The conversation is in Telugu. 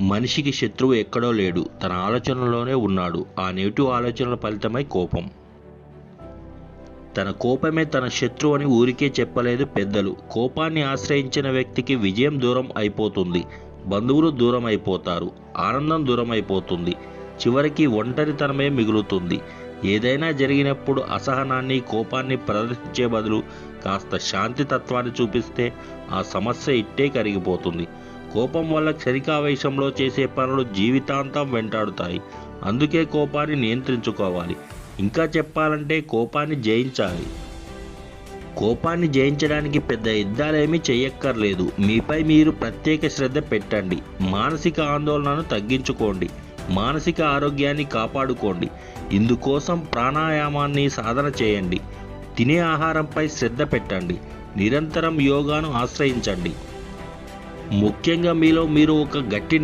మనిషికి శత్రువు ఎక్కడో లేడు, తన ఆలోచనలోనే ఉన్నాడు. ఆ నెగిటివ్ ఆలోచనల ఫలితమై కోపం. తన కోపమే తన శత్రువు అని ఊరికే చెప్పలేదు పెద్దలు. కోపాన్ని ఆశ్రయించిన వ్యక్తికి విజయం దూరం అయిపోతుంది, బంధువులు దూరం అయిపోతారు, ఆనందం దూరం అయిపోతుంది, చివరికి ఒంటరితనమే మిగులుతుంది. ఏదైనా జరిగినప్పుడు అసహనాన్ని, కోపాన్ని ప్రదర్శించే బదులు కాస్త శాంతి తత్వాన్ని చూపిస్తే ఆ సమస్య ఇట్టే కరిగిపోతుంది. కోపం వల్ల క్షణికావేశంలో చేసే పనులు జీవితాంతం వెంటాడుతాయి. అందుకే కోపాన్ని నియంత్రించుకోవాలి. ఇంకా చెప్పాలంటే కోపాన్ని జయించాలి. కోపాన్ని జయించడానికి పెద్ద యుద్ధాలేమీ చెయ్యక్కర్లేదు. మీపై మీరు ప్రత్యేక శ్రద్ధ పెట్టండి. మానసిక ఆందోళనను తగ్గించుకోండి. మానసిక ఆరోగ్యాన్ని కాపాడుకోండి. ఇందుకోసం ప్రాణాయామాన్ని సాధన చేయండి. తినే ఆహారంపై శ్రద్ధ పెట్టండి. నిరంతరం యోగాను ఆశ్రయించండి. ముఖ్యంగా మీలో మీరు ఒక గట్టి